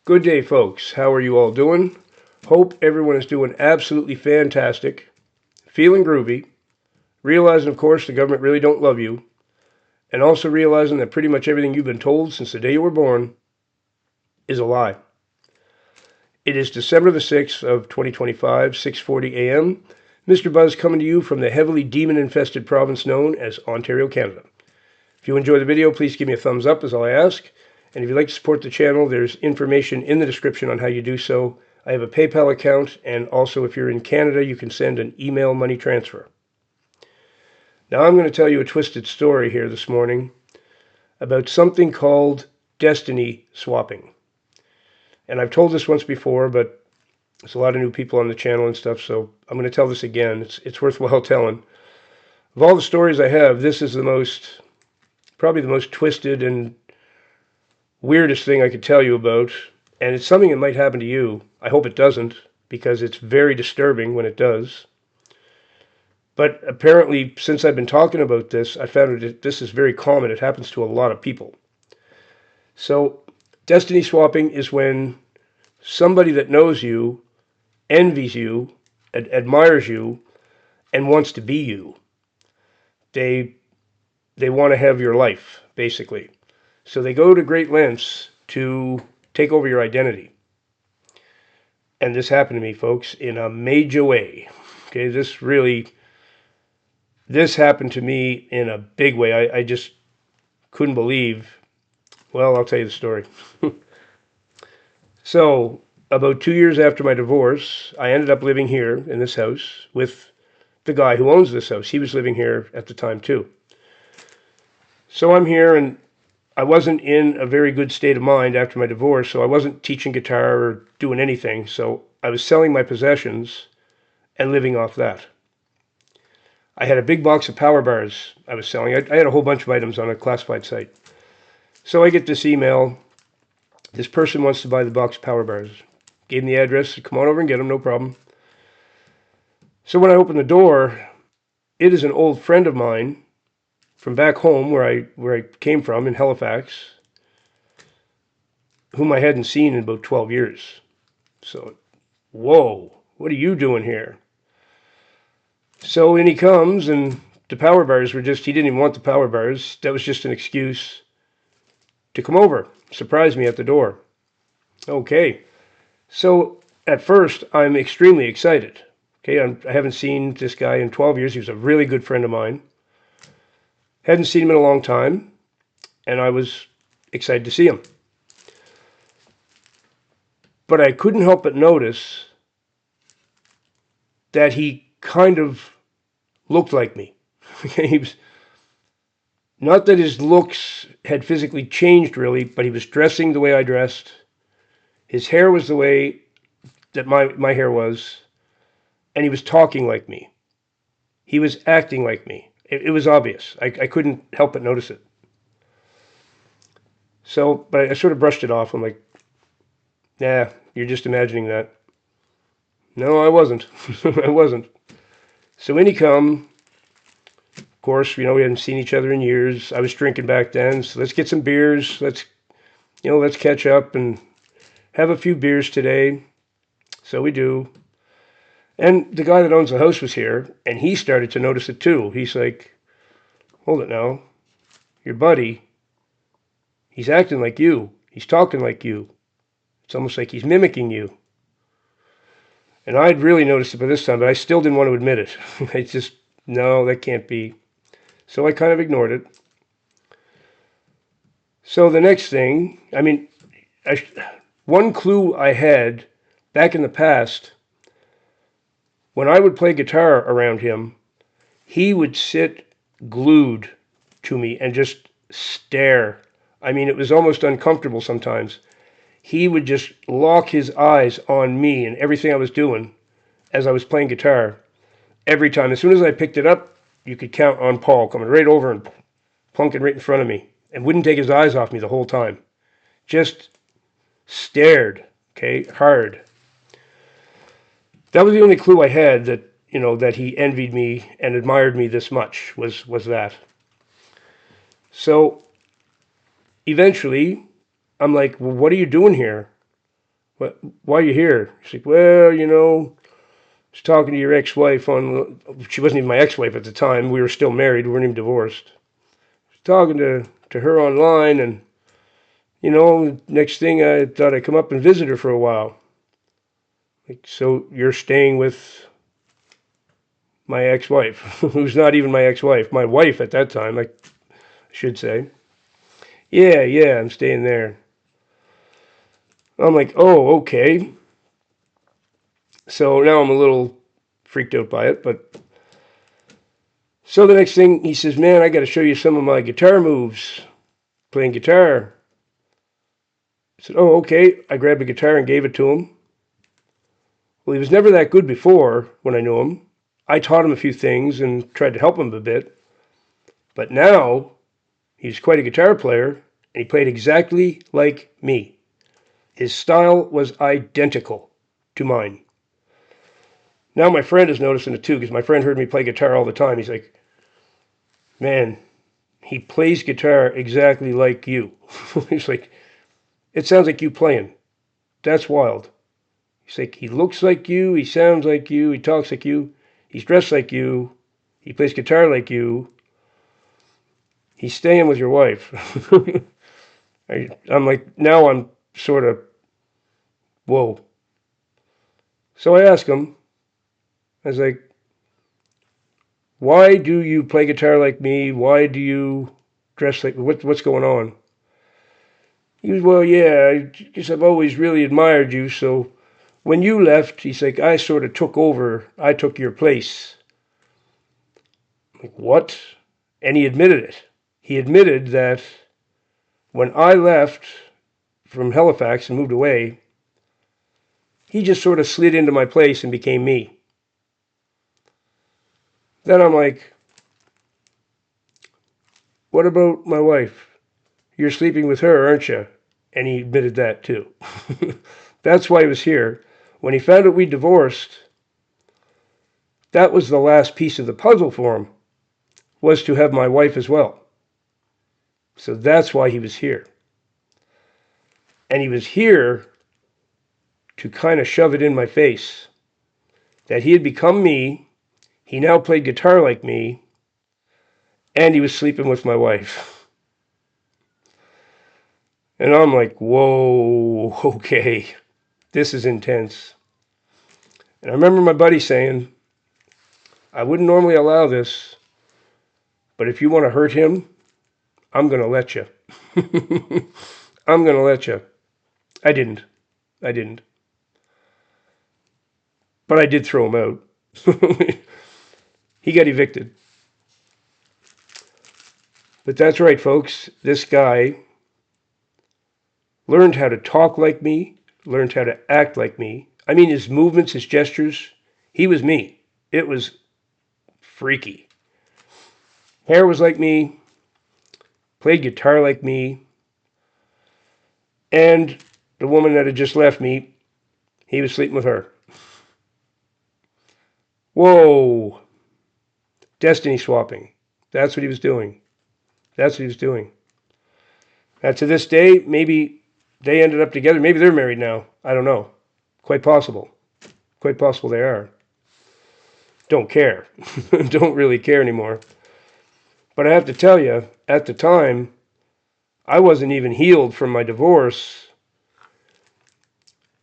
Good day, folks. How are you all doing? Hope everyone is doing absolutely fantastic, feeling groovy, realizing, of course, the government really don't love you, and also realizing that pretty much everything you've been told since the day you were born is a lie. It is December the 6th of 2025, 6:40 a.m. Mr. Buzz coming to you from the heavily demon-infested province known as Ontario, Canada. If you enjoy the video, please give me a thumbs up, is all I ask. And if you'd like to support the channel, there's information in the description on how you do so. I have a PayPal account, and also if you're in Canada, you can send an email money transfer. Now I'm going to tell you a twisted story here this morning about something called destiny swapping. And I've told this once before, but there's a lot of new people on the channel and stuff, so I'm going to tell this again. It's worthwhile telling. Of all the stories I have, this is probably the most twisted and weirdest thing I could tell you about, and it's something that might happen to you. I hope it doesn't, because it's very disturbing when it does. But apparently, since I've been talking about this, I found that this is very common. It happens to a lot of people. So, destiny swapping is when somebody that knows you, envies you, admires you, and wants to be you. They want to have your life, basically. So they go to great lengths to take over your identity. And this happened to me, folks, in a major way. Okay, this happened to me in a big way. I just couldn't believe. Well, I'll tell you the story. So, about 2 years after my divorce, I ended up living here in this house with the guy who owns this house. He was living here at the time, too. So I'm here, and I wasn't in a very good state of mind after my divorce, so I wasn't teaching guitar or doing anything. So I was selling my possessions and living off that. I had a big box of power bars I was selling. I had a whole bunch of items on a classified site. So I get this email. This person wants to buy the box of power bars. Gave him the address. Said, come on over and get them, no problem. So when I opened the door, it is an old friend of mine from back home where I came from in Halifax, whom I hadn't seen in about 12 years. So, whoa, what are you doing here? So in he comes, and the power bars were he didn't even want the power bars. That was just an excuse to come over, surprise me at the door. Okay, so at first I'm extremely excited. Okay, I haven't seen this guy in 12 years. He was a really good friend of mine. Hadn't seen him in a long time, and I was excited to see him. But I couldn't help but notice that he kind of looked like me. He was, not that his looks had physically changed really, but he was dressing the way I dressed. His hair was the way that my hair was, and he was talking like me. He was acting like me. It was obvious. I couldn't help but notice it. So, but I sort of brushed it off. I'm like, nah, you're just imagining that. No, I wasn't. I wasn't. So in he come. Of course, we hadn't seen each other in years. I was drinking back then, so let's get some beers. Let's catch up and have a few beers today. So we do. And the guy that owns the house was here, and he started to notice it too. He's like, hold it now. Your buddy, he's acting like you. He's talking like you. It's almost like he's mimicking you. And I'd really noticed it by this time, but I still didn't want to admit it. I just, no, that can't be. So I kind of ignored it. So the next thing, one clue I had back in the past, when I would play guitar around him, he would sit glued to me and just stare. It was almost uncomfortable sometimes. He would just lock his eyes on me and everything I was doing as I was playing guitar. Every time. As soon as I picked it up, you could count on Paul coming right over and plunking right in front of me and wouldn't take his eyes off me the whole time. Just stared, okay, hard. That was the only clue I had that he envied me and admired me this much was that. So eventually I'm like, well, what are you doing here? Why are you here? She's like, well, I was talking to your ex-wife she wasn't even my ex-wife at the time. We were still married. We weren't even divorced. I was talking to her online, and, next thing I thought I'd come up and visit her for a while. Like, so you're staying with my ex-wife, who's not even my ex-wife, my wife at that time, I should say. Yeah, I'm staying there. I'm like, oh, okay. So now I'm a little freaked out by it, but so the next thing he says, man, I got to show you some of my guitar moves, playing guitar. I said, oh, okay. I grabbed a guitar and gave it to him. Well, he was never that good before when I knew him. I taught him a few things and tried to help him a bit. But now he's quite a guitar player, and he played exactly like me. His style was identical to mine. Now my friend is noticing it too, because my friend heard me play guitar all the time. He's like, man, he plays guitar exactly like you. He's like, it sounds like you playing. That's wild. He's like, he looks like you, he sounds like you, he talks like you, he's dressed like you, he plays guitar like you. He's staying with your wife. I'm like, now I'm sort of, whoa. So I asked him, I was like, why do you play guitar like me? Why do you dress like, what's going on? He was, well, yeah, because I've always really admired you, so when you left, he's like, I sort of took over. I took your place. I'm like, what? And he admitted it. He admitted that when I left from Halifax and moved away, he just sort of slid into my place and became me. Then I'm like, what about my wife? You're sleeping with her, aren't you? And he admitted that too. That's why he was here. When he found out we divorced, that was the last piece of the puzzle for him, was to have my wife as well. So that's why he was here. And he was here to kind of shove it in my face that he had become me, he now played guitar like me, and he was sleeping with my wife. And I'm like, whoa, okay, this is intense. And I remember my buddy saying, I wouldn't normally allow this, but if you want to hurt him, I'm going to let you. I'm going to let you. I didn't. But I did throw him out. He got evicted. But that's right, folks. This guy learned how to talk like me, learned how to act like me. I mean, his movements, his gestures, he was me. It was freaky. Hair was like me, played guitar like me, and the woman that had just left me, he was sleeping with her. Whoa. Destiny swapping. That's what he was doing. Now, to this day, maybe they ended up together. Maybe they're married now. I don't know. Quite possible. Quite possible they are. Don't care. Don't really care anymore. But I have to tell you, at the time, I wasn't even healed from my divorce.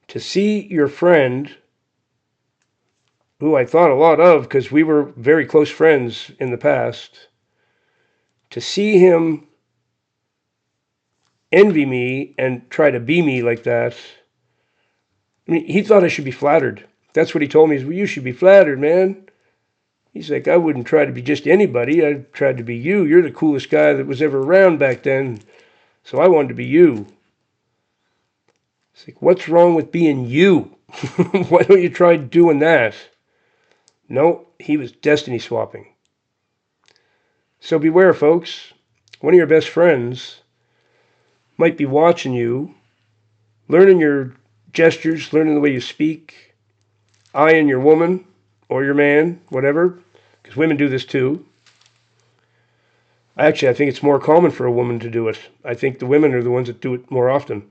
To see your friend, who I thought a lot of because we were very close friends in the past, to see him envy me and try to be me like that. I mean, he thought I should be flattered. That's what he told me, is, well, you should be flattered, man. He's like, I wouldn't try to be just anybody. I tried to be you. You're the coolest guy that was ever around back then. So I wanted to be you. It's like, what's wrong with being you? Why don't you try doing that? No, he was destiny swapping. So beware, folks. One of your best friends might be watching you, learning your gestures, learning the way you speak, eyeing your woman or your man, whatever, because women do this too. Actually, I think it's more common for a woman to do it. I think the women are the ones that do it more often.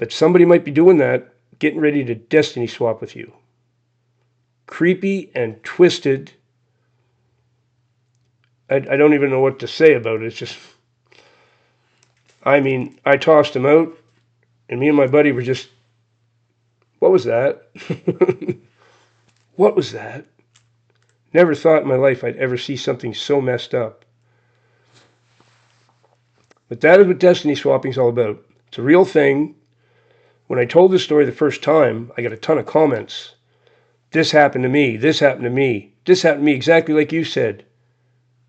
But somebody might be doing that, getting ready to destiny swap with you. Creepy and twisted. I don't even know what to say about it. It's just, I mean, I tossed him out, and me and my buddy were just, what was that? What was that? Never thought in my life I'd ever see something so messed up. But that is what destiny swapping is all about. It's a real thing. When I told this story the first time, I got a ton of comments. This happened to me. This happened to me. This happened to me exactly like you said.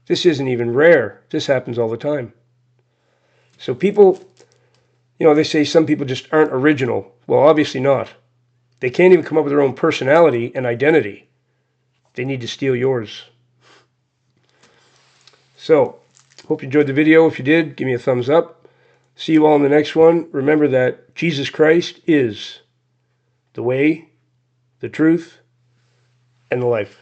This isn't even rare. This happens all the time. So people, they say some people just aren't original. Well, obviously not. They can't even come up with their own personality and identity. They need to steal yours. So, hope you enjoyed the video. If you did, give me a thumbs up. See you all in the next one. Remember that Jesus Christ is the way, the truth, and the life.